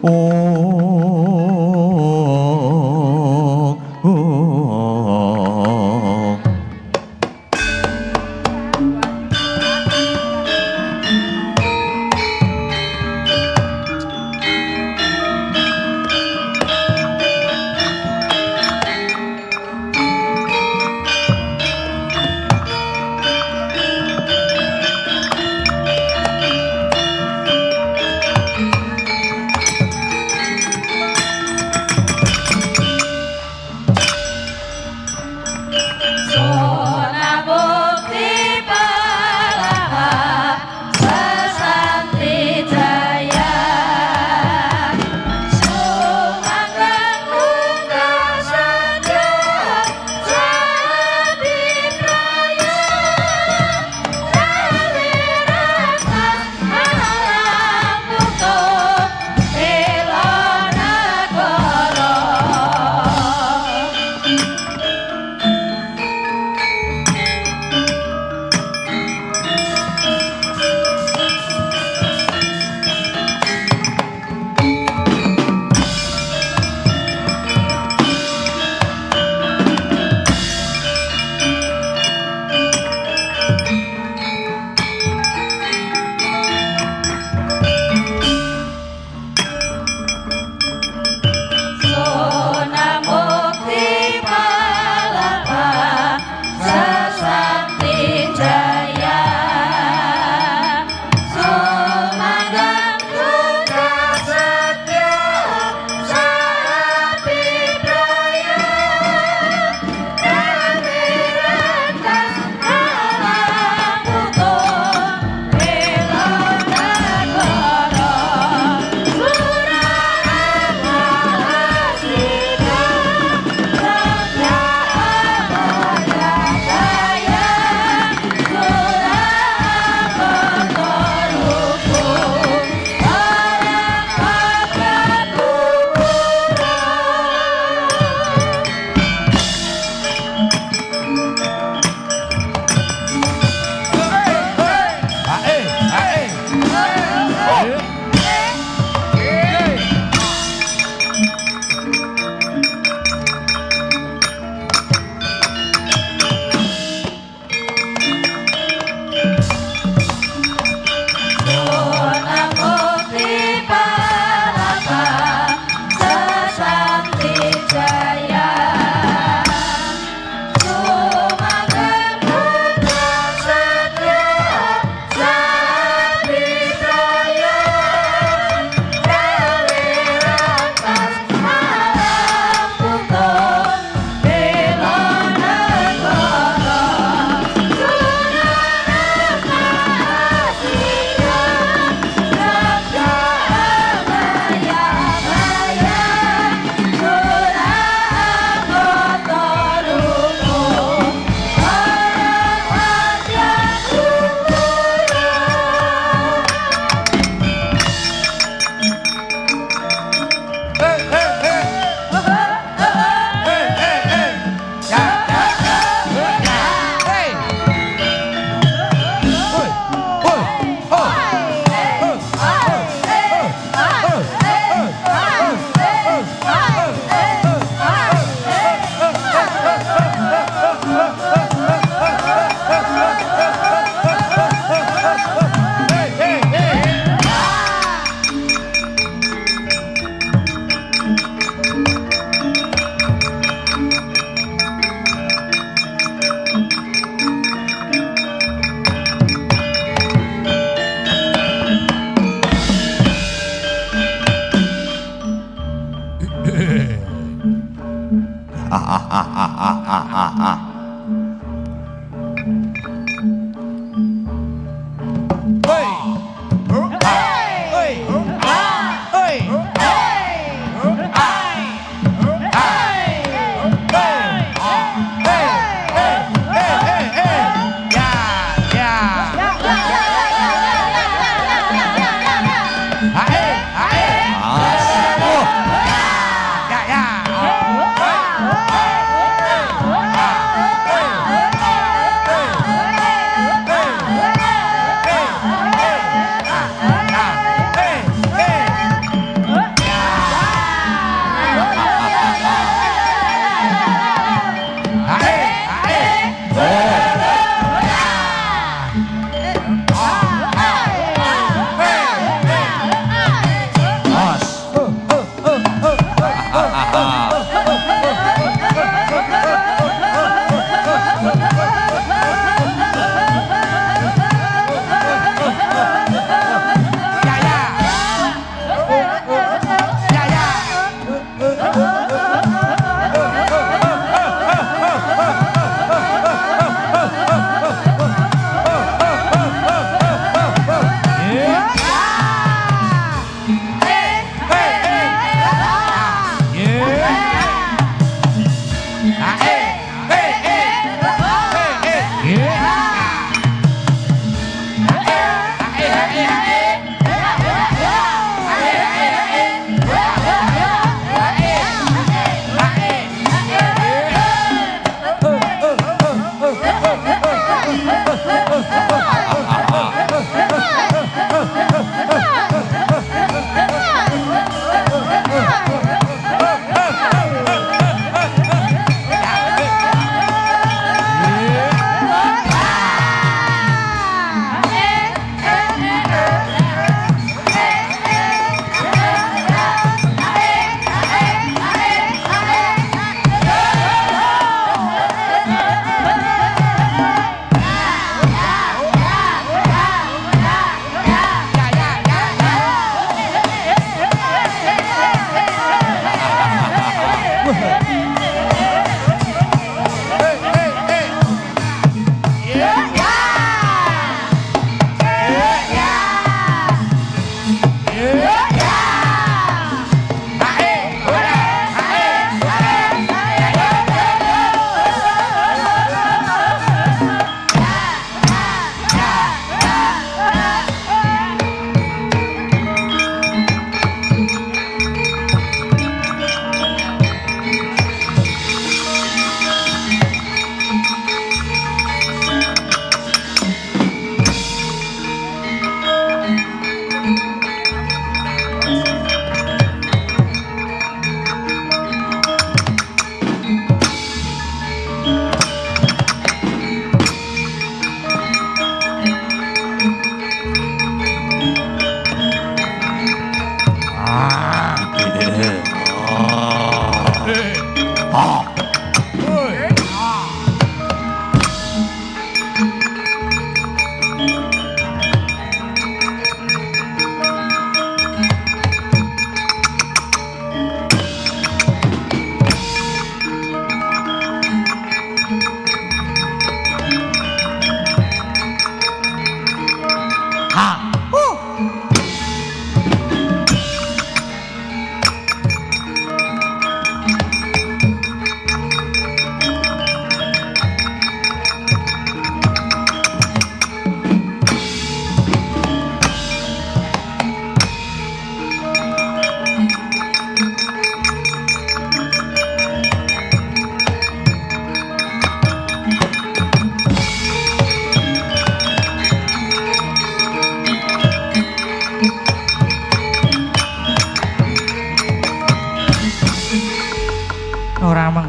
Ya.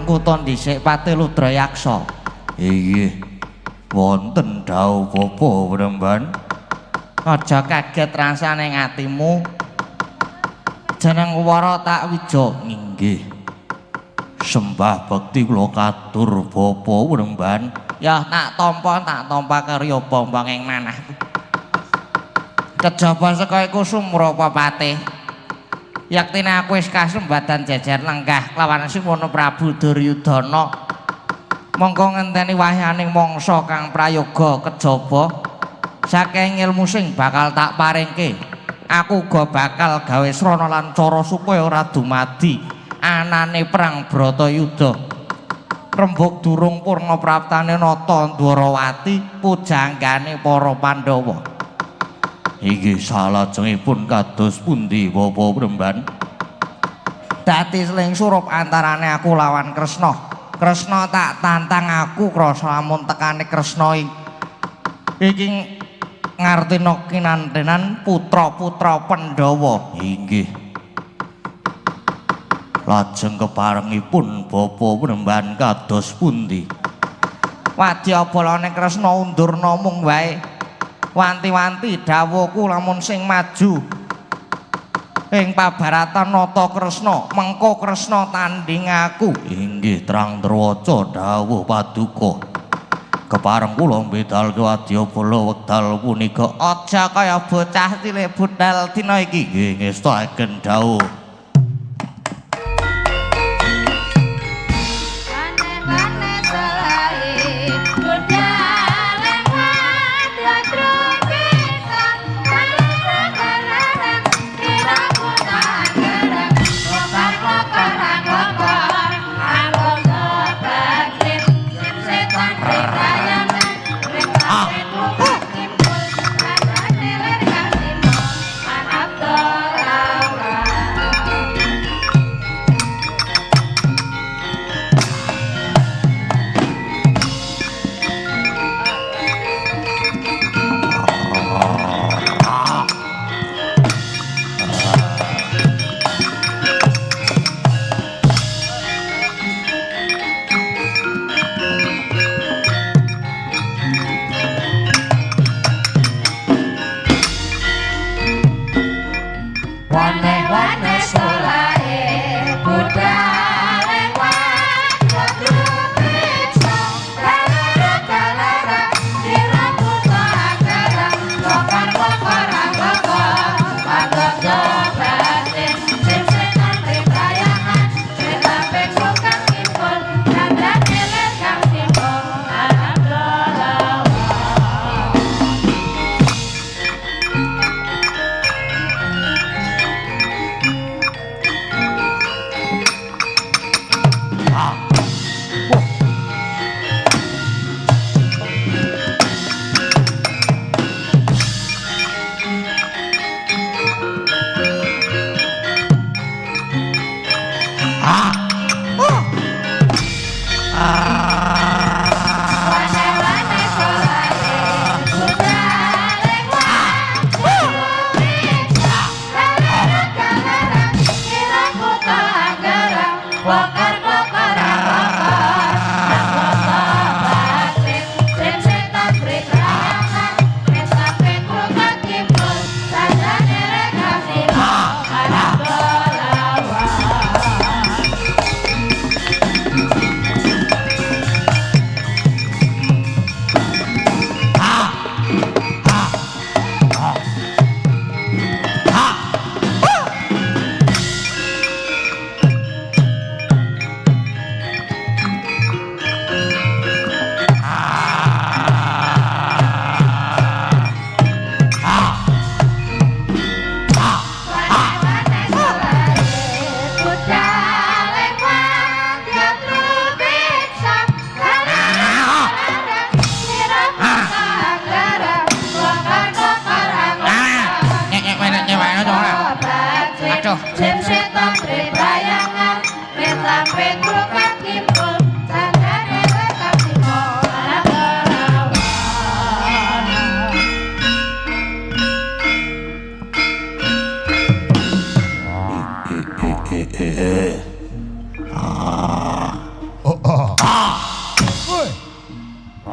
kutha dhisik Patiludra-yaksa. Inggih. Wonten dawuh bapa Wremban? Aja kaget rasane atimu. Jeneng Wara tak wija. Inggih. Sembah bekti kula katur bapa Wremban. Ya tak tampa karya bombong ing manah. Kejaba saka iku Sumrapa Patih. Yaktine aku wis kasembadan jejer lenggah lawan Simono Prabu Duryudana. Mongko ngenteni wahyaning mangsa kang prayoga kejaba saking ilmu sing bakal tak paringke. Aku uga bakal gawe srana lan cara supaya ora dumadi anane perang Bratayuda. Rembug durung purna praptane nata Dwarawati pujanggane para Pandhawa. Inggih salajengipun kados pundi Bapa Wremban? Dadi seling surup antarane aku lawan Kresna. Kresna tak tantang aku krasa lamun tekane Kresna iki ngartina kinantenan putra-putra Pandhawa. Inggih. Lajeng keparengipun Bapa Wremban kados pundi? Wadya balane Kresna undur namung wae. Wanti-wanti dawuhku lamun sing maju ing pabaratan nata Kresna, mengko Kresna tandhing aku. Inggih terang terwaca dawuh paduka. Kepareng kula mbedalke wadyabala wekdal punika Aja kaya bocah cilik budal dina iki. nggih ngestaken dawuh.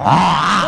As.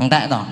Entek to.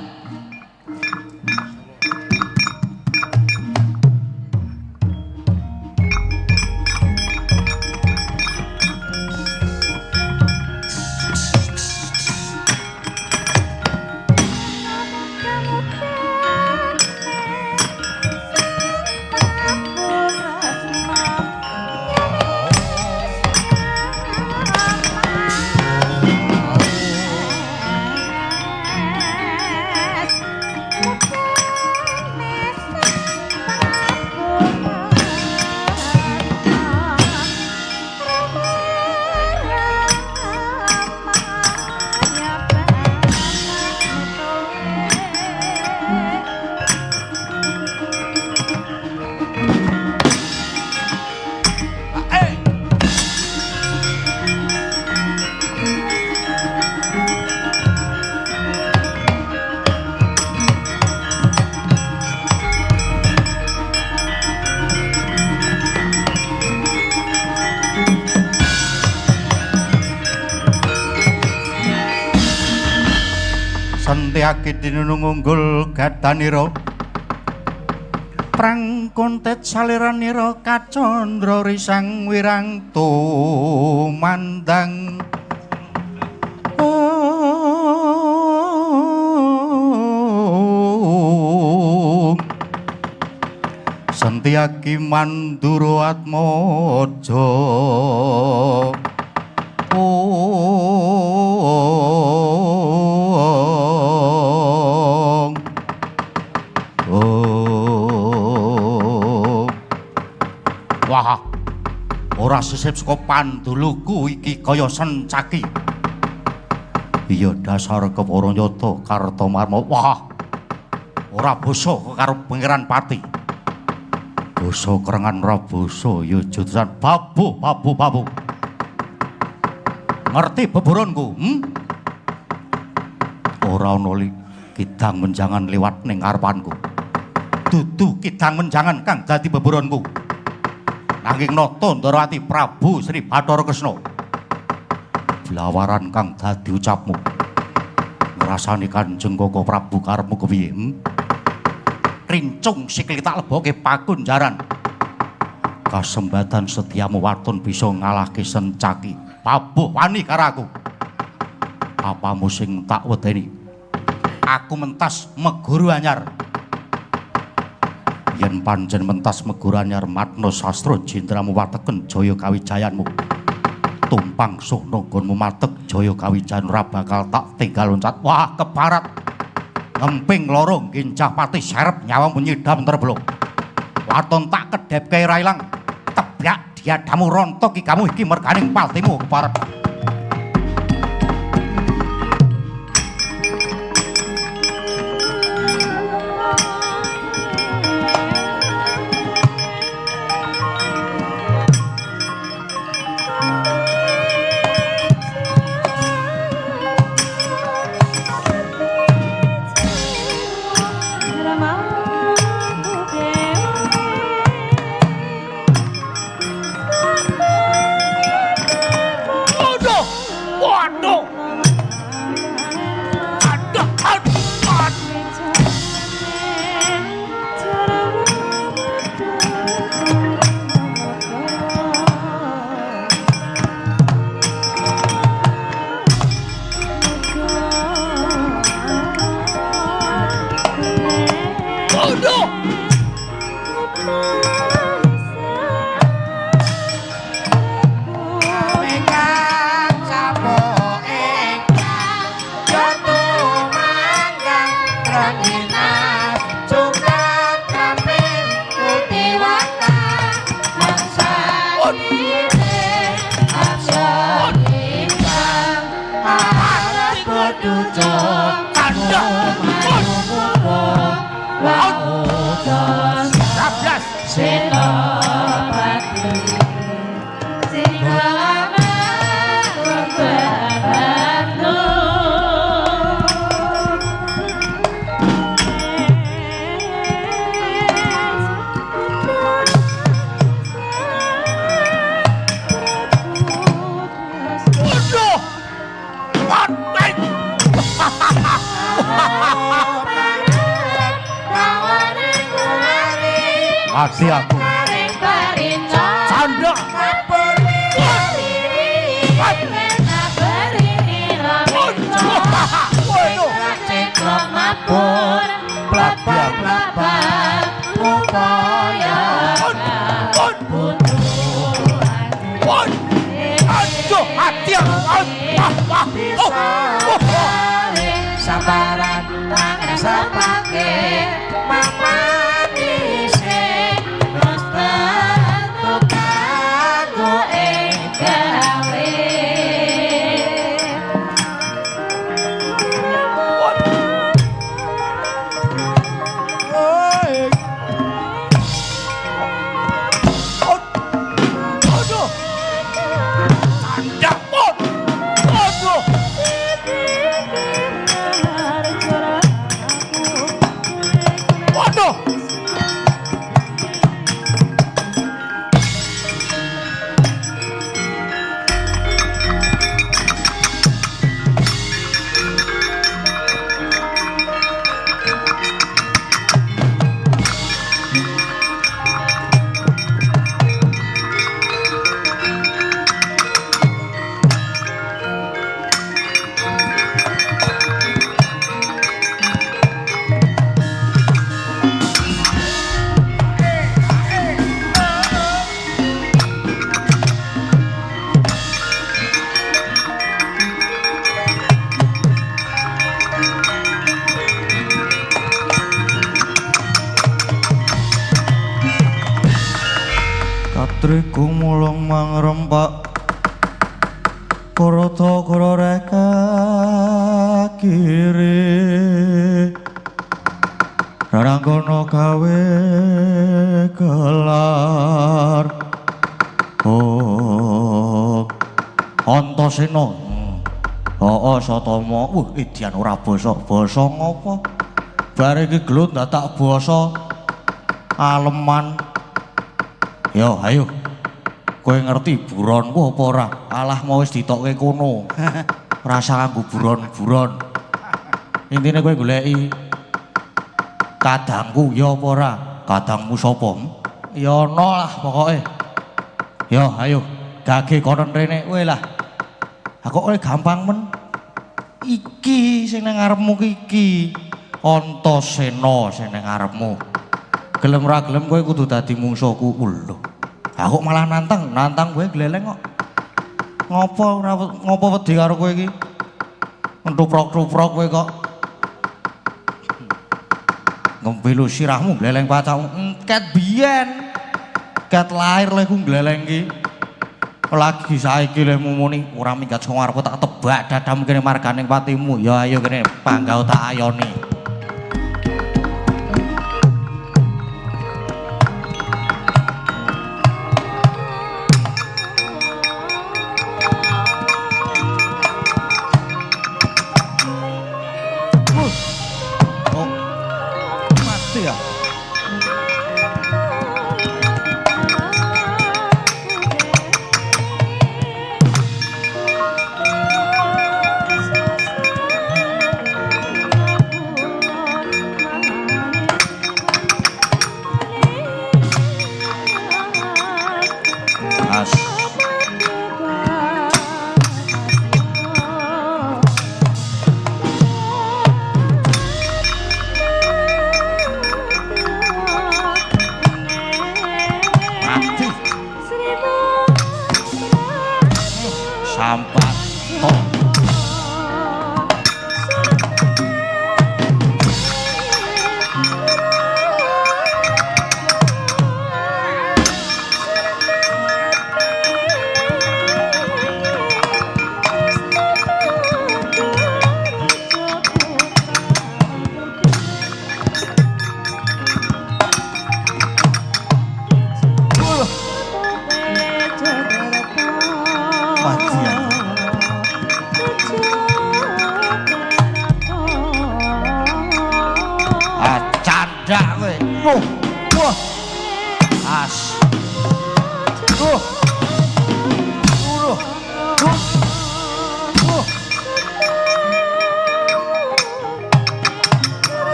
Sentiaki dinunung unggul gadanira prang kontet saliranira kacandra risang wirang tumandang Sentiaki mandura atmaja Wah, ora sisip saka panduluku iki kaya sencaki. Iya dasar Keparanyata Kartamarma. Wah, ora basa karo Pangeran Pati. Basa kerengan ora basa ya jutusan babu. Ngerti beburonku? Ora ana kidang menjangan liwat ning ngarepanku. Dudu kidang menjangan kang dadi beburonku. Nanging nata Ndarawati Prabu Sri Bathara Kresna. Blawaran kang dadi ucapmu. Ngrasani Kanjeng Koko Prabu karepmu kepiye? Rincung sikil tak leboke pakunjaran. Kasembatan setiamu waton bisa ngalahke sencaki. Pabuh wani karo aku. Apamu sing tak wedeni? Aku mentas Meguru Anyar. Yen pancen mentas Meguru Anyar matna sastra jendramu wateken jaya kawijayanmu. Tumpang suh nanggonmu matek jaya kawijayan ora bakal tak tinggal loncat. Wah, keparat. ngemping loro gincah pati serep nyawamu nyidam terblok. Waton tak kedhepke railang tebak diadamu rontok iki kamu iki merganing paltimu keparep. Ati aku Canda sabaran tangan sepake Katriku mulung mangrempak Kurata kuroreka kiri Raranggono gawe gelar Oh Antasena Satama Idyan ora basa ngopo Bare iki gelut tak basa aleman Ya ayo kowe ngerti buronku apa ora? Alah mau wis ditokke kono. Rasa nganggo buron-buron. Intine kowe goleki kadangku ya apa ora? Kadangmu sapa? Ya ana lah pokoke. Ya ayo gage konon rene kowe lah. Ha kok kowe gampang men. Iki sing nang ngarepmu iki. Antasena sing nang ngarepmu. Gelem ra gelem kowe kudu dadi mungsuhku. Lho. Aku malah nantang kowe gleleng kok. Ngopo wedi karo kowe iki? Ntuprok-tuprok kowe kok. ngembelu sirahmu gleleng pacakmu ket biyen ket lahir le ku gleleng ki lagi saiki le mumuni ora minggat saka ngarepku tak tebak dadamu kene marganing patimu ya ayo kene panggau tak ayoni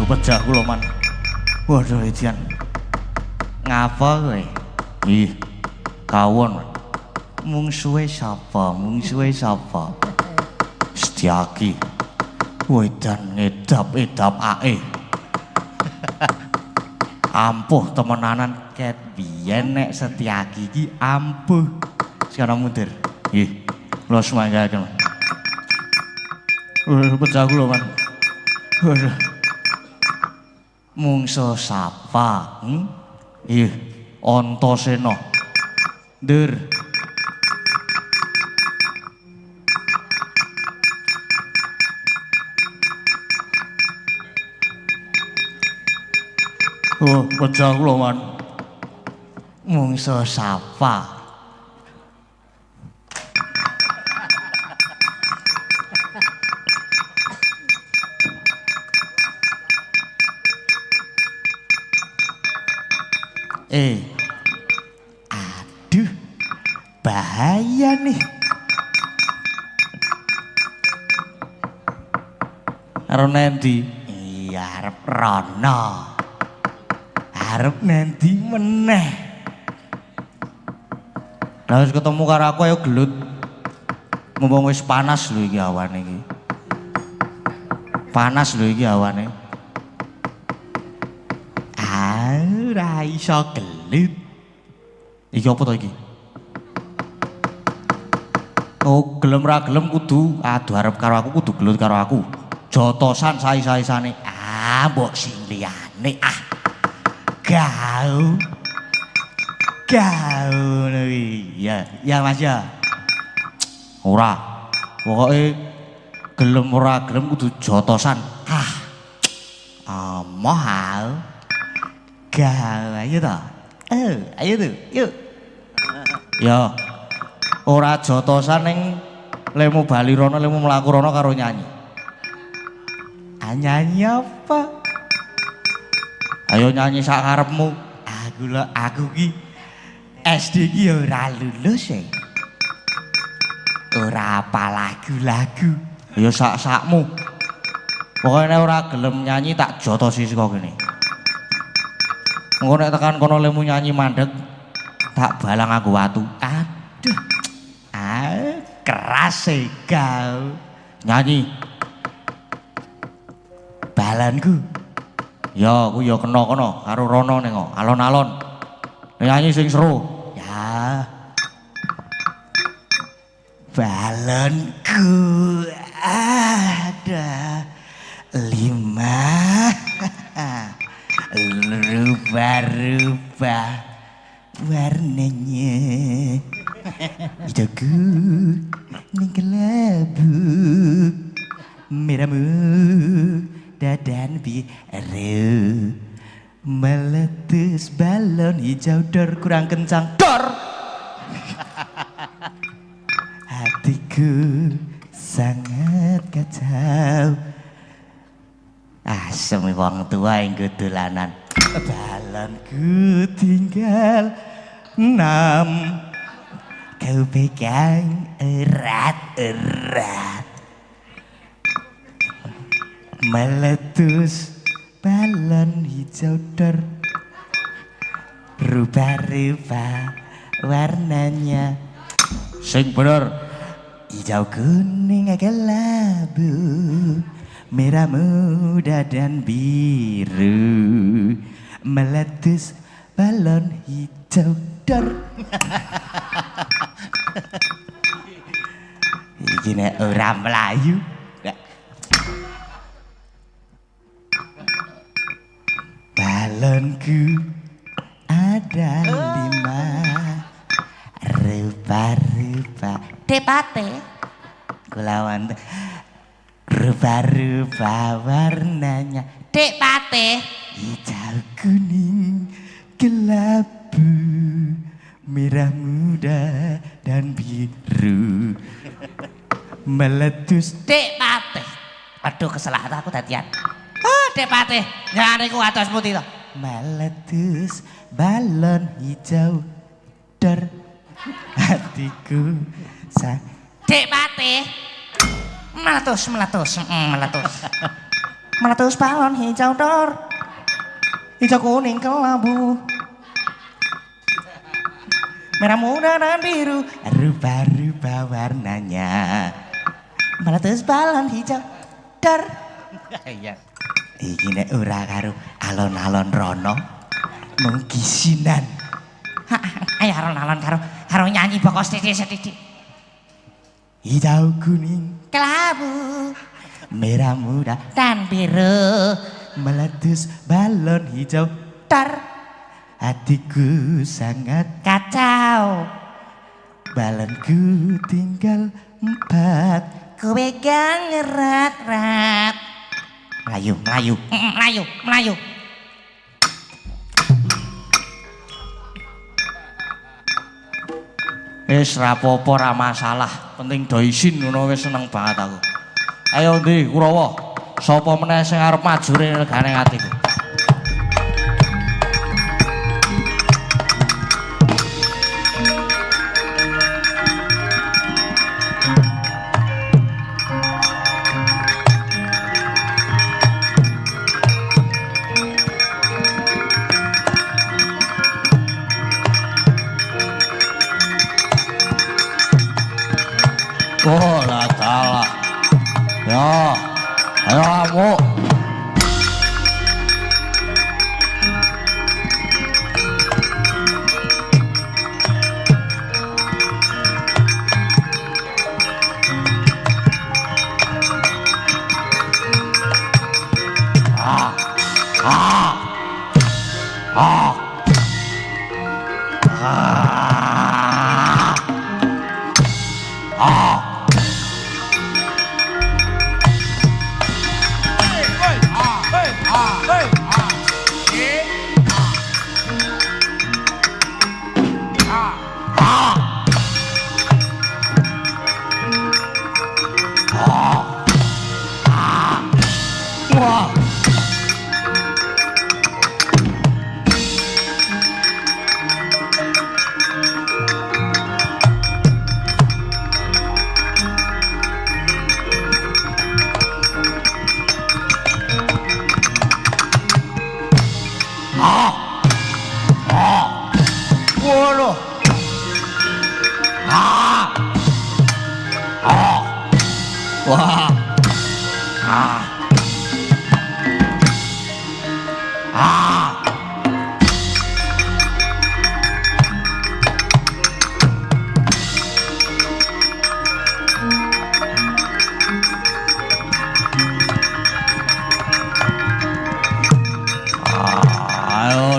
pejah kula man. Waduh Edian. Ngapa kowe? Ih, kawon. Mungsuhe sapa? Mungsuhe sapa? Setyaki. Wedan ngedap-edap ae. Ampuh temenanan ket biyen nek Setyaki iki ampuh. Sekarang mundur. Nggih. Kula sumanggaken. Pecah kula man. Waduh. Mungso sapa? Ih, Antasena. Ndur. Oh, pecah kula man. Mungso sapa? Aduh, bahaya nih. Arep nendi? Iya, arep rono. Arep nendi meneh? Lah wis ketemu karo aku ayo gelut. Mumpung wis panas lho iki awane iki. Panas lho iki awane. Ora iso gelut. Iki apa to iki? Oh, gelem ra gelem kudu adu arep karo aku kudu gelut karo aku. Jotosan sae-saesane. Mbok sing liyane Gau. Ya Mas ya. Ora. Pokoke gelem ora gelem kudu jotosan. Mahal. Gau ayo to. Ayo tuh, yuk. Ya. Ora jotosan ning lemu bali rono, lemu mlaku rono karo nyanyi. Nyanyi apa? Ayo nyanyi sak karepmu. Aku ki SD ki ora lulus e. Ora apa lagu-lagu. Ya sak-sakmu. Pokoke nek ora gelem nyanyi tak jotosi saka kene. Engko nek tekan kono lemu nyanyi mandeg tak balang aku watu. Aduh. Keras e kau. Nyanyi. Balanku. Ya, aku ya kena kono karo Rono ning alon-alon. Nyanyi sing seru. Ya. Balonku ada 5 rupa-rupa warnanya. Hidupku ning kelabu merahmu dadan biru meletus balon hijau dor kurang kencang dor. Hatiku sangat kacau. Asem wong tua yang dolanan. Balonku tinggal 6. Kau pegang erat-erat. Meletus balon hijau dor. Rupa-rupa warnanya. Sing bener. Hijau kuning kelabu, merah muda dan biru, meletus balon hijau dor. Iki nek ora mlayu. Balonku ada 5 rupa-rupa. Depate kulawan rupa-rupa warnanya. Depate hijau kuning kelabu, merah muda dan biru, meletus. Depate. Aduh kesalahan aku tadian. Dek Patih, nyane ku atos putih to. Meletus balon hijau dor. Hatiku sang. Dek Patih. Meletus. Meletus balon hijau dor. Hijau kuning kelabu. Merah muda dan biru, rupa-rupa warnanya. Meletus balon hijau dor. Iya. Iki nek ora karo alon-alon rono mung kisinan. Ayo alon-alon karo nyanyi bokos sithik-sithik. Hijau kuning kelabu, merah muda dan biru, meletus balon hijau tar. Hatiku sangat kacau. Balonku tinggal 4. Ku pegang erat-erat. Melayu. Wis rapopo ra masalah, penting do isin ngono wis seneng banget aku. Ayo ndi Kurawa, sapa meneh sing arep maju regane atiku. Oh lah salah. Ya, ayo kamu.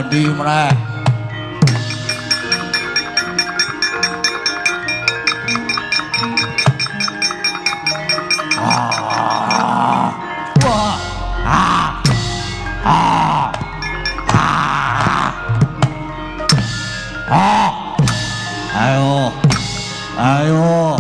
Di meneh. Ayo. Ayo.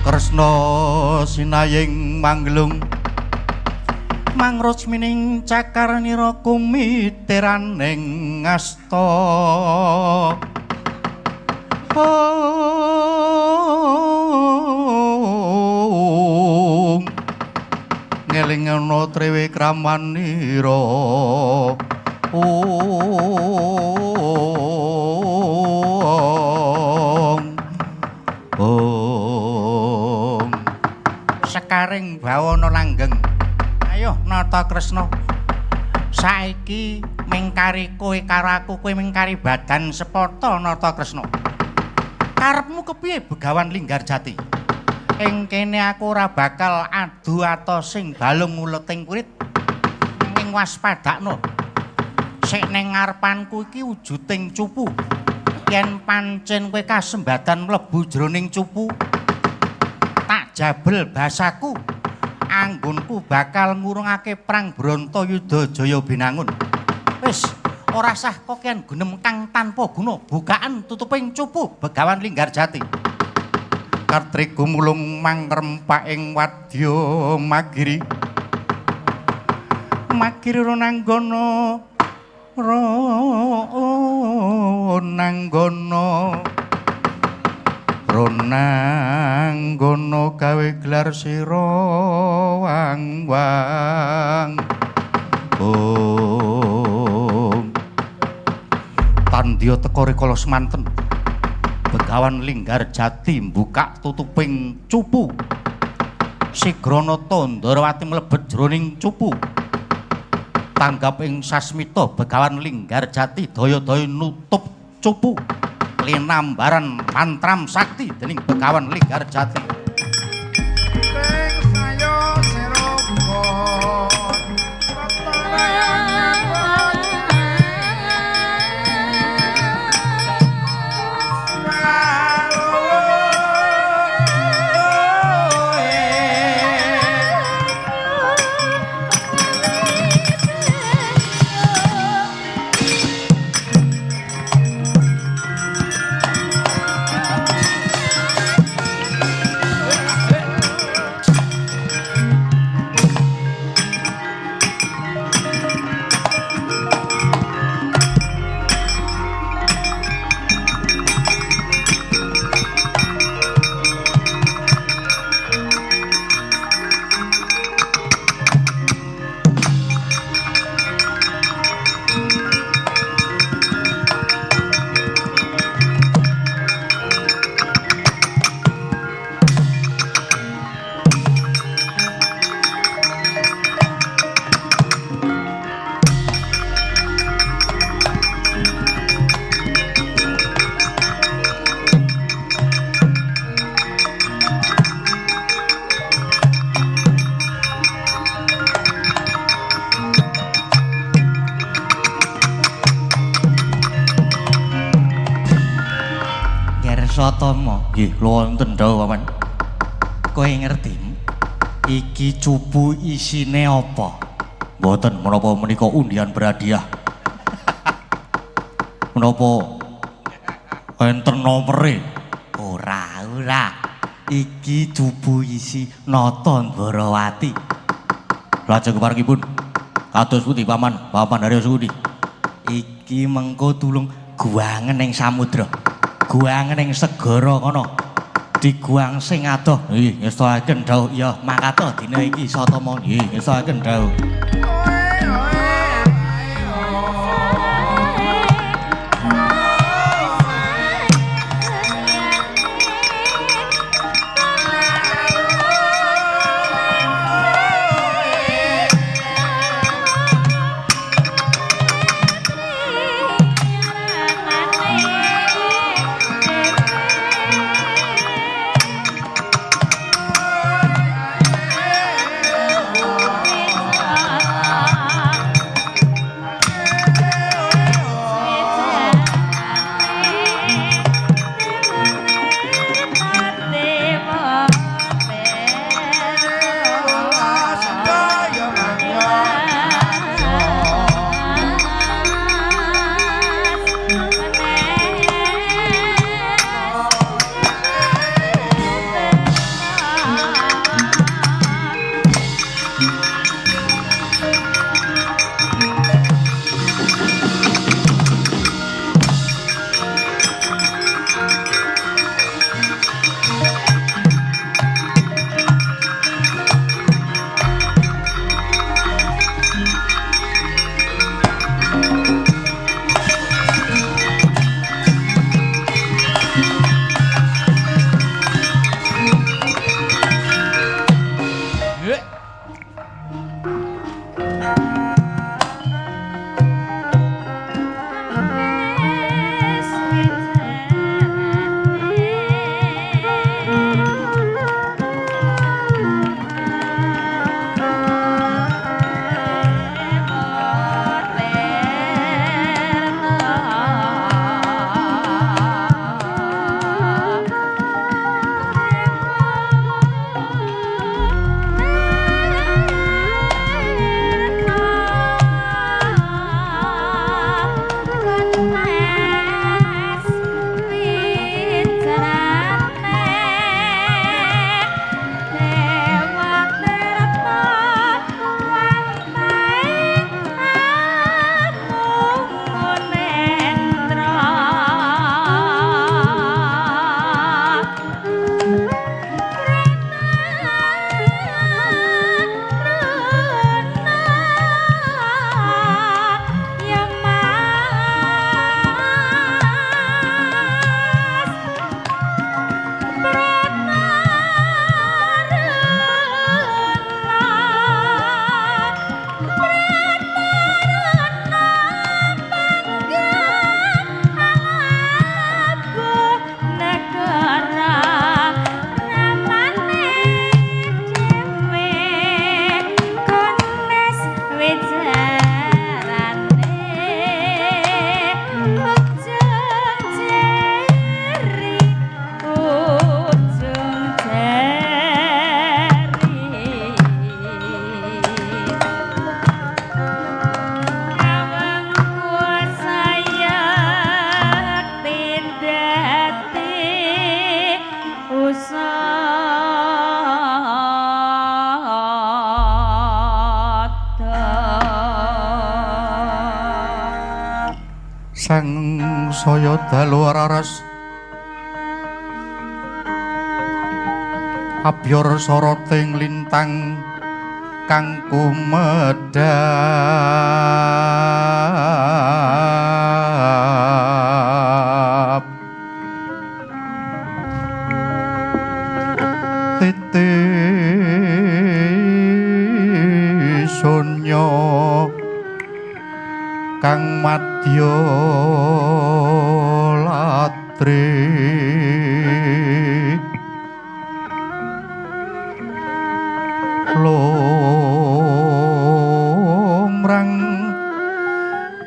Kresna sinaying manglung mangrot mining cakar nira kumitiraning asta ngeling ana trewe kramanira sekaring bawana langgeng. Ayo Nata Kresna. Saiki mingkari kowe karo aku, kowe mingkari badan sepata Nata Kresna. Karepmu kepiye Begawan Linggarjati? Ing kene aku ora bakal adu atos sing balung uleting kurit. Ing waspadakno. Sik ning ngarepanku iki wujuding cupu. Yen pancen kowe kasembadan mlebu jroning cupu, tak jabel basaku, anggonku bakal ngurungake perang Brontoyuda Jaya Binangun. Wis, ora sah kokean gunem kang tanpa guna, bukaan tutuping cupu Begawan Linggarjati. Kartriku mulung mangrempak ing wadya Magiri. Magiri Ronanggana, Ronanggana gawe gelar sira wang-wang. Tandya teka rikala semanten. Begawan Linggarjati mbukak tutuping cupu. Sigranata Ndarawati mlebet jroning cupu. Tanggap ing sasmita Begawan Linggarjati daya-daya nutup cupu. Linambaran mantram sakti dening Begawan Linggarjati. Satama. Nggih, wonten dawuh Paman. Kowe ngerti? Iki cupu isine apa? Mboten menapa menika undian berhadiah. Menapa enten nomere? Ora. Iki cupu isi nata Ndwarawati. Lajeng keparengipun kados pundi Paman? Paman Harya Sukudi. Iki mengko tulung guangen ing samudra. Guangen ing segara kono. Diguang sing adoh. Nggih, ngestakaken dawuh ya mangkata dina iki Satama. Nggih, ngestakaken dawuh. Sang saya dalu araras abyor soroting lintang kang kumedhap titi sunya kang madya latri lumrang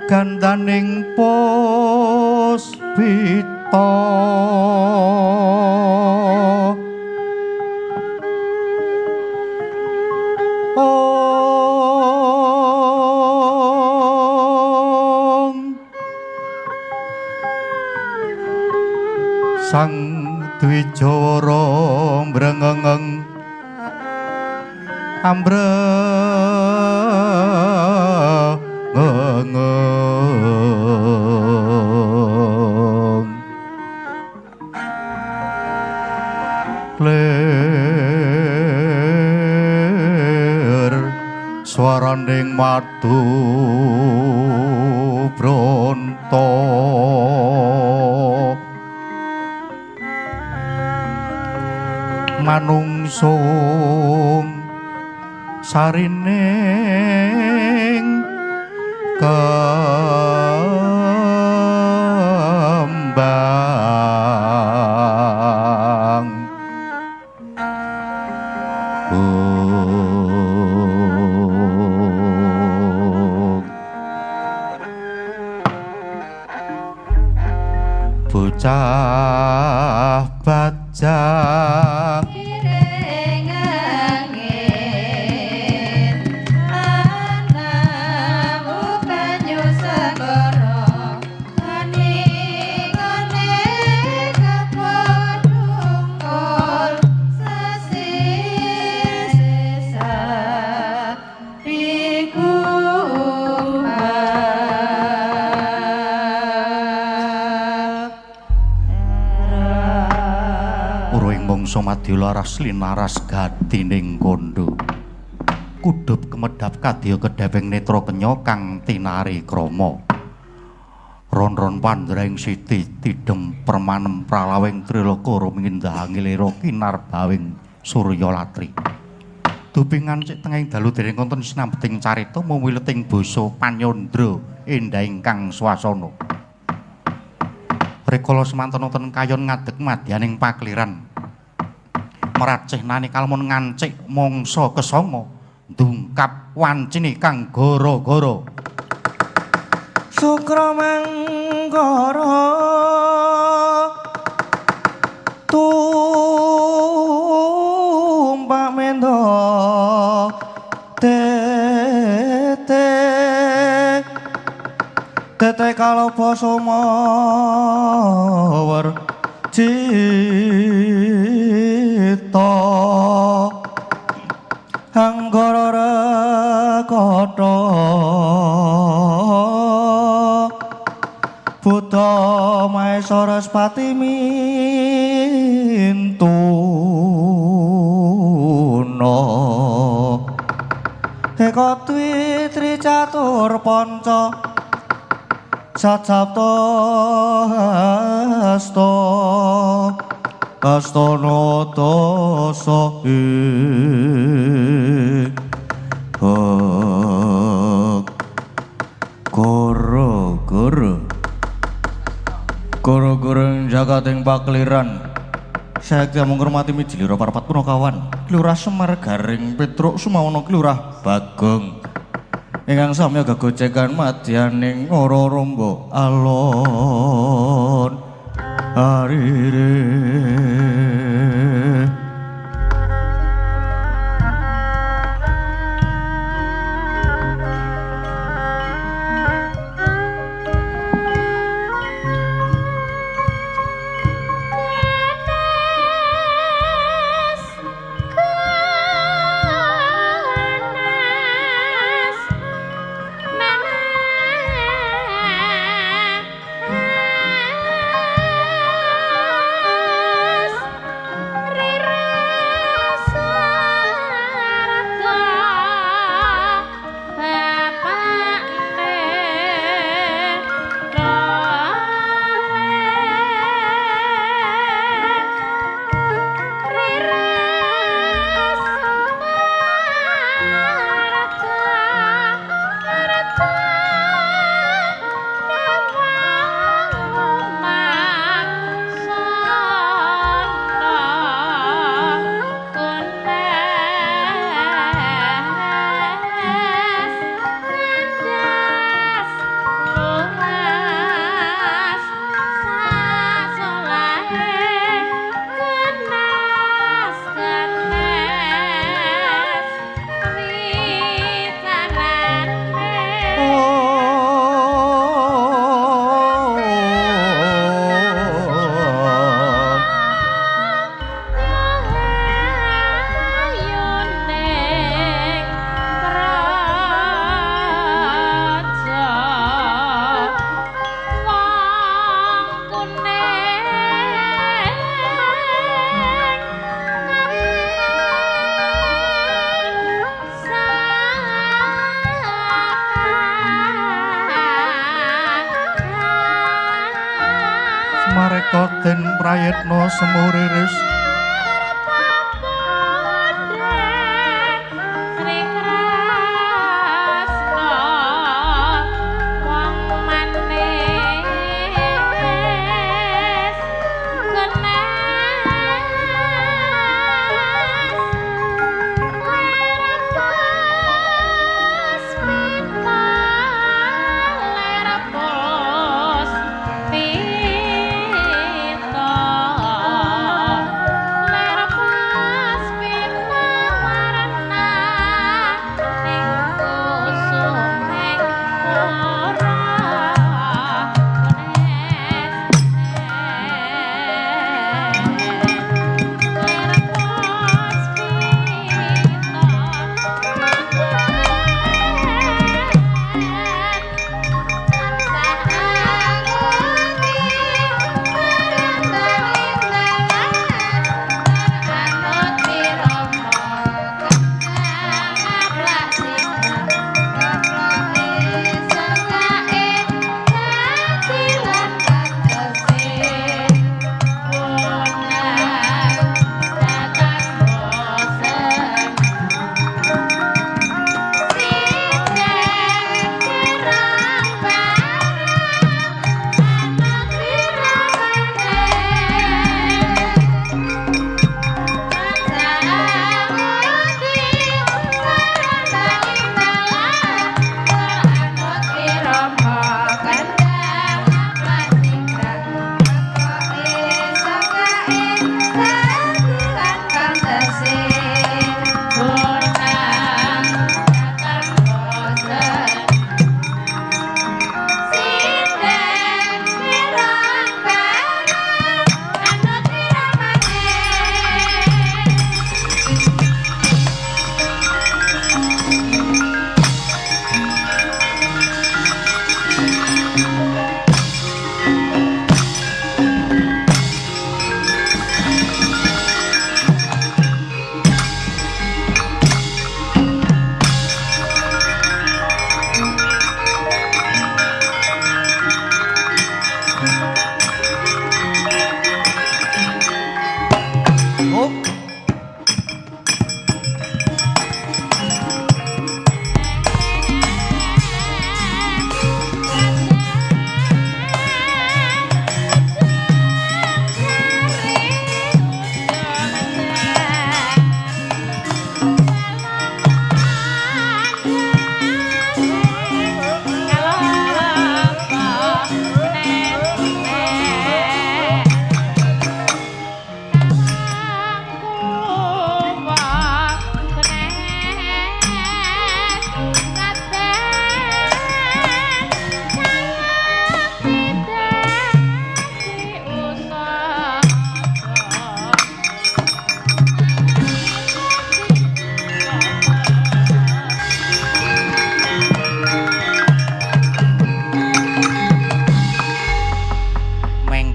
gandaning puspita Sang Dwijawara mrengengeng ambrengengeng ler swaraning madu bronto manungsung sarining kembang bocah bajang Madyalara slinaras gatining kondo kudup kemedhap kadya kedheping netra kenya kang tinari krama ron-ron pandraing siti tidhem permanem pralawing trilaka rumindhahangi lera kinar bawing surya latri dupi ngancik tengahing dalu dereng konten sinambeting carita muwileting basa panyandra endah ingkang swasana rikala semanten wonten kayon ngadeg madyaning pakliran meracih nani kalmun ngancik mangsa kesanga ndungkap wancine kang gara-gara Sukramanggara tumpak menda tete kalapa sumawar cita anggara rekata Buddha Maesara Spati mintuna Eka Dwi Tri Catur Panca Sacapta hasta astana tasa Goro-goro jagating pakliran saiki menghormati mijilira parapat punakawan Kelurah Semar Garing Petruk Sumawana Kelurah Bagong ingkang samya gegojekan madyaning ora romba alon arire mareka den prayitna semuriris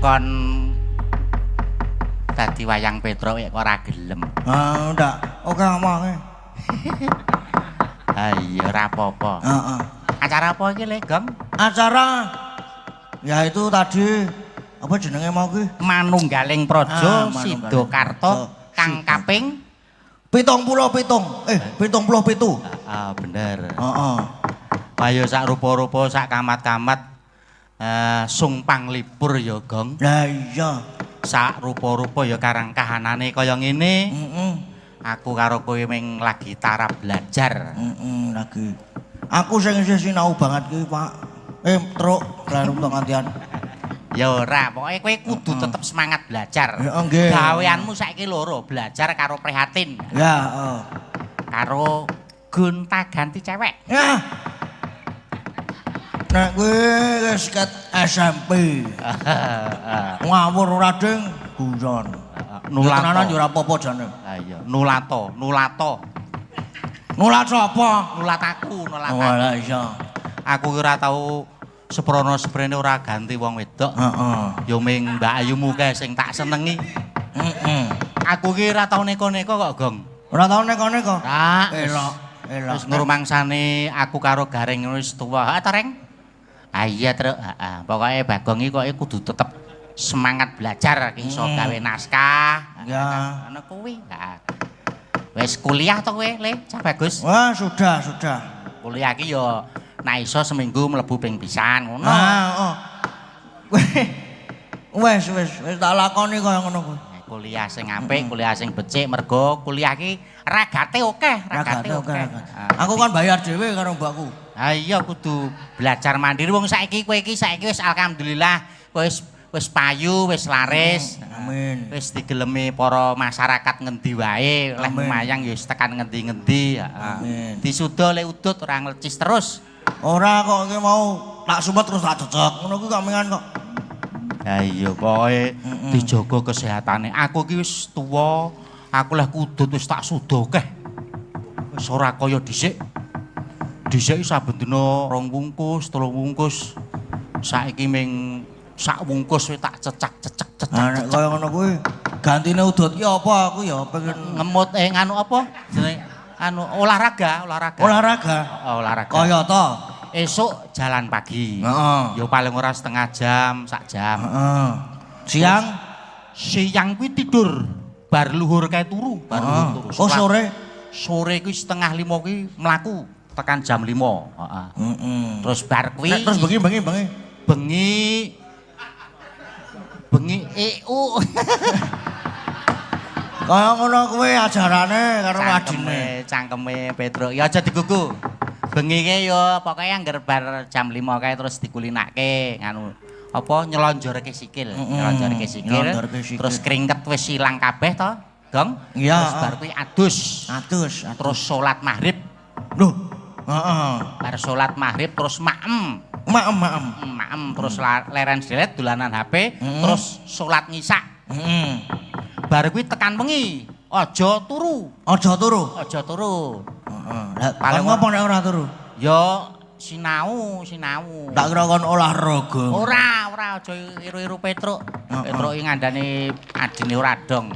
kon dadi wayang Petruk kok ora gelem. Ah, ndak. Oke omonge. Ha iya ora apa-apa. Heeh. Acara apa iki, Le, Gong? Acara ya itu tadi apa jenenge mau ki? Manunggaling Praja Sidakarta kang kaping 77. 77. Ah, bener. Heeh. Ayo sak rupa-rupa sak kamat-kamat sungpang libur ya, Gong. Lah iya. Sak rupa-rupa ya karang kahanane kaya ngene. Heeh. Aku karo kowe ming lagi tarap belajar. Lagi. Aku sing isih sinau banget ki, Pak. Truk, lalu to gantian. Ya ora, pokoke kowe kudu tetep semangat belajar. Ya nggih. Gaweanmu saiki loro, belajar karo prihatin. Ya, Karo gonta-ganti cewek. Ya. Nek kowe wis ket SMP. Ngawur ora ding guyon. Nulato yo ora apa-apa jane. Ha iya, nulato. Nulat sapa? Nulat aku. Oh lah iya. Aku ora tau seprono-sprene ora ganti wong wedok. Heeh. Ya ming Mbak Ayumu kae sing tak senengi. Aku ki ora tau neko-neko kok, Gong. Ora tau neko-neko. Elok. Elok. Wis ngrumangsane aku karo Gareng wis tuwa. Ha, Tareng? Ah iya, Truk. Heeh. Pokoke Bagong iki kok kudu tetep semangat belajar iso gawe naskah. Ya. Ngono kuwi. Wis kuliah to kowe, Le? Cah bagus. Wah, sudah. Kuliah iki ya nek iso seminggu mlebu ping pisan ngono. Oh. Wes tak lakoni kaya ngono kuwi. Kuliah sing apik, kuliah sing becik mergo kuliah iki ragate akeh, Aku kan bayar dhewe karo mbakku. Ha iya kudu belajar mandiri wong saiki kowe iki wis alhamdulillah wis payu, wis laris. Amin. Wis digelemi para masyarakat ngendi wae, leh mayang ya wis tekan ngendi-ngendi. Amin. Disuda le udut ora nglecis terus. Ora kok iki mau tak sumet terus tak cocok. Ngono kuwi kok mengan kok. Ha iya pokoke dijaga kesehatane. Aku iki wis tuwa, aku leh kudut wis tak suda keh. Wis ora kaya dhisik. Dhisik saben dina 2 wungkus, 3 wungkus. Saiki ming sak wungkus wis tak cecak. Nek kaya ngono kuwi gantine udut ki apa aku ya pengen ngemut nganu apa? Jenenge anu olahraga. Olahraga. Kaya to. Esuk jalan pagi. Heeh. Ya paling ora setengah jam, sak jam. Heeh. Siang kuwi tidur, bar luhur kae turu, turu. Oh sore? Sore kuwi setengah 5 kuwi mlaku tekan jam 5. Heeh. Terus bar kuwi Terus bengi. Bengi EU. Kaya ngono kuwi ajarane karo adine. Cangkeme Petro. Ya aja digugu. Bengi ke yo pokoke angger bar jam 5 kae terus dikulinake nganu apa nyelonjorke sikil, nyelonjorke sikil. Terus keringet wis ilang kabeh to, Dong. Iya. Terus bar kuwi adus. Terus salat maghrib. Loh. Heeh. Bar salat maghrib terus maem. Maem terus leren sedelet dolanan HP, terus salat ngisak. Bar kuwi tekan wengi. Aja turu. Paling apa nek ora turu? Ya sinau. Tak kira kon olahraga. Ora aja iru-iru Petruk. Petruk iki ngandani adine ora dong.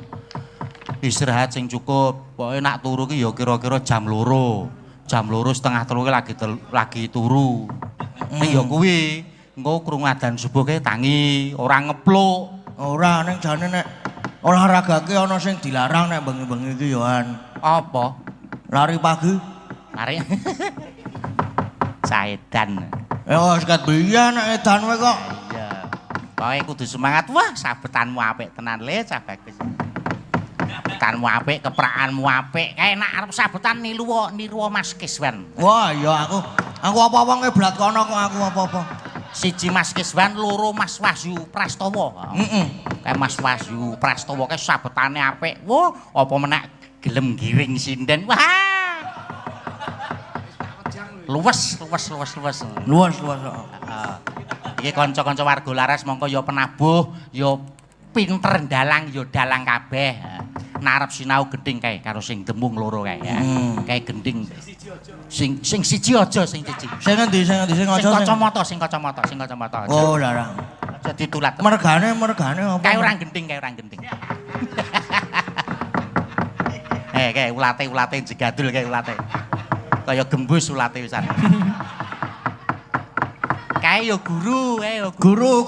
Istirahat sing cukup. Pokoke nak turu ki ya kira-kira jam 2. Jam 2 setengah 3 lagi turu. Ning ya kuwi engko krungu adzan subuh ke tangi, ora ngepluk. Ora ning jane nek olahraga ki ana sing dilarang nek bengi-bengi ki yoan. Apa? Lari pagi. Lari. Saedan. Wis ket biyen nek edan kowe kok. Iya. Pokoke kudu semangat. Wah, sabetanmu apik tenan le, cah bagus. Sabetanmu apik, keprakanmu apik. Kae nek arep sabetan niru Mas Kiswan. Wah, iya aku apa-apa ngeblat kono kok aku apa-apa. 1 Mas Kiswan, 2 Mas Wahyu Prastowo. Kae Mas Wahyu Prastowo kae sabetane apik. Wah, apa menek gelem giring sinden. Wah. Luwes. Iki kanca-kanca warga laras mongko ya penabuh, ya pinter dalang, ya dalang kabeh. Narep sinau gending kae karo sing demung 2 kae ya. Kae gending. Sing siji aja sing siji. Sing endi sing aja. Sing kacamata. Oh, larang. Aja ditulat. Mergane apa? Kae ora gending. Kae ulate jegadul kae ulate. Kaya gembus ulate pisan. Kae yo guru. Guru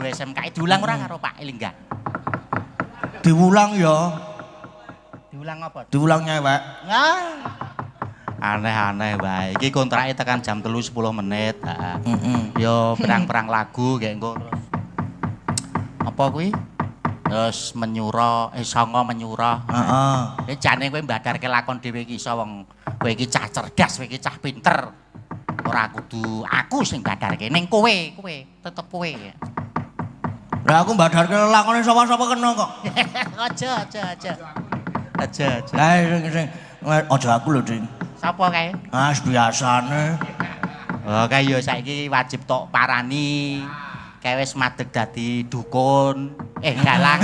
SMK diulang ora karo Pak Elingga? Diulang ya. Diulang apa? Diulang nyewek. Aneh-aneh wae. Iki kontrake tekan jam 3.10 menit. Yo perang-perang lagu kayak engko terus. Apa kuwi? Terus songo menyura. Heeh. Jane kowe mbadarke lakon dhewe iki iso wong kowe iki cah cerdas, kowe iki cah pinter. Ora kudu aku sing mbadarke, ning kowe tetep kowe. Lah aku mbadarke lakone sapa-sapa kena kok. Aja. Lah sing aja aku lho, Ding. Sapa kae? Biasane. Oh, kae yo saiki wajib tok parani. Kae wis madeg dadi dukun. Galang.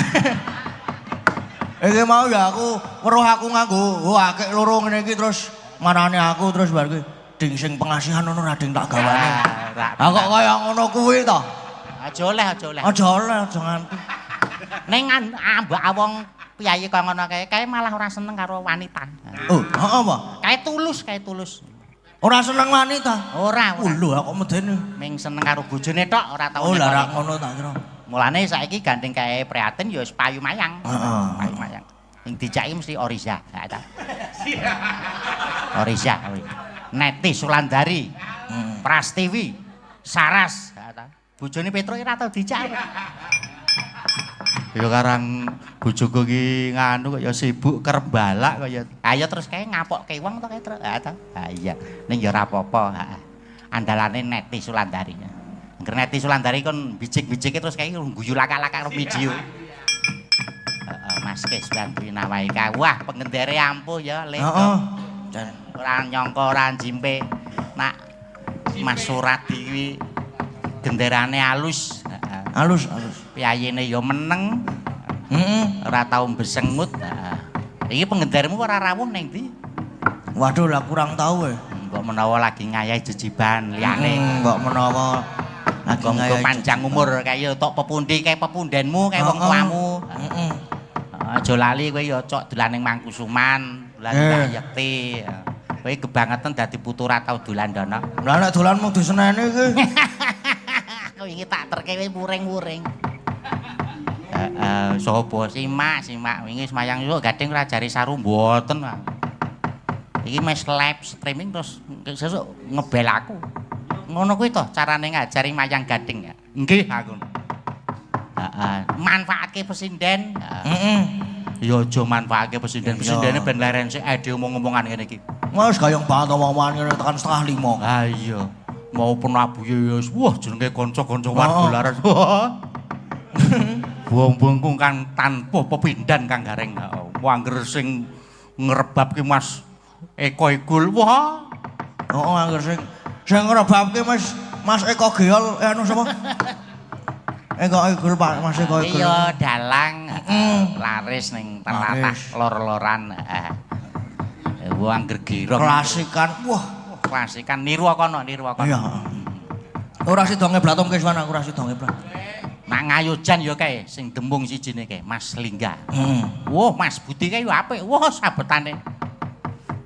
Iki mau ya aku weruh aku nganggo akeh 2 ngene iki terus marane aku terus bar kuwi ding sing pengasihan ono ra ding tak gawane. Ha kok kaya ngono kuwi to? Aja oleh. Aja nganti. Ning ambak wong piyayi kaya ngono kae malah ora seneng karo wanita. Oh, heeh apa? Kae tulus. Ora seneng wanita. Ora. Lho, kok medene. Ming seneng karo bojone tok, ora tau. Oh, lah ra ngono tak kira. Mulane saiki gandeng kae prihatin ya wis payu mayang. Heeh. Payu mayang. Sing dicaki mesti Oriza, gak ta? Oriza kuwi. Neti Sulandari. Prastiwi. Saras, gak ta? Bojone Petro ora tau dicak. Ya karang bojoku ki nganu kok ya sibuk kerep balak kok ya. Ayo terus kae ngapokke wong to kae, Tru. Ha ta? Ha iya. Ning ya ora apa-apa, heeh. Andalane Neti Sulandari. Angger Neti Sulandari kon bijik-bijike terus kae guyu laka-laka karo video. Mas Keswan Winawaika. Wah, pengendere ampuh ya, Le. Heeh. Ora nyangka ora jimpe nak Mas Suradi kuwi genderane alus. Alus. Piyayene ya meneng. Heeh. Ora tau besengut. Iki pengendarmu ora rawuh ning ndi? Waduh lah kurang tahu Mbok menawa lagi ngayahi jejiban liyane. Mbok menawa lagi Nggo panjang umur kaya tok pepundi kae pepundenmu kae wong tuamu. Heeh. Aja lali kowe ya cok dolan ning Mangkusuman, dolan Mbah Yekti. Kowe kebangetan dadi putu ra tau dolan dono. Lah nek dolan mung diseneni iki. Kowe iki tak terke kowe muring-muring. Heeh, sapa simak wingi semayang yo gading ora jari saru mboten. Iki mes live streaming terus sesuk ngebel aku. Ngono kuwi to carane ngajari mayang gading ya. Nggih aku. Heeh, manfaatke pesinden. Heeh. Ya aja manfaatke pesinden. Pesindene ben leren sik ade omong-omongan ngene iki. Wes gayung banget omongan ngene tekan 4:30. Ha iya. Mau penabuhe ya wah jenenge kanca-kanca warga laras. Wah. Buang-buangku kan tanpa pepindhan Kang Gareng. Angger sing ngrebabke Mas Eko Igul. Wah. Heeh, angger sing ngrebabke Mas Eko Geol anu sapa? Eko Igul Pak, Mas Eko Igul. Iya, dalang laris ning telatah lor-loran. Heeh. Wah angger girong. Klasikan. Wah, klasikan niru kono. Iya. Ora sida ngeblat Om Keswan, aku ora sida ngeblat. Nak ngayojan ya kae sing dembung sijine kae Mas Lingga. Wah, Mas Budi kae yo apik. Wah, sabetane.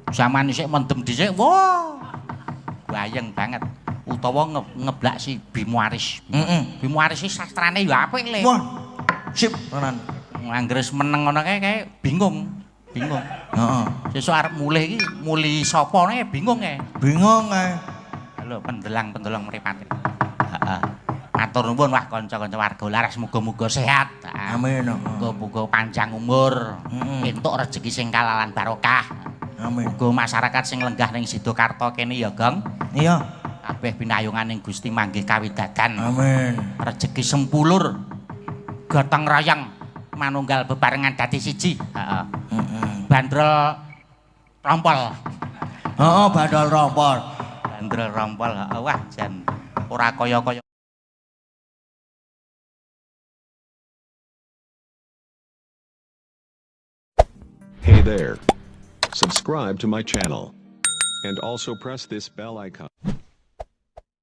Zaman isik mendem dhisik, wah. Bayeng banget. Utawa ngeblak si Bimuaris. Bimuaris iki sastrane yo apik le. Wah. Sip tenan. Anggres meneng ngono kae bingung. Heeh. Sesuk arep mulih iki muli sapa nek bingung kae. Bingung kae. Lho pendelang mripate. Heeh. Matur nuwun wah kanca-kanca warga laras muga-muga sehat. Amin. Muga-muga panjang umur. Entuk rejeki sing kalalan barokah. Amin. Muga masyarakat sing lenggah ning Sidokarto kene ya, Gong. Iya. Kabeh pinayunganing Gusti manggih kawidadan. Amin. Rejeki sempulur. Gotong royong manunggal bebarengan dadi siji. Heeh. Bandrol rompol. Heeh, bandrol rompol. Bandrol rompol. Wah, jan ora kaya-kaya. Hey there. Subscribe to my channel. And also press this bell icon.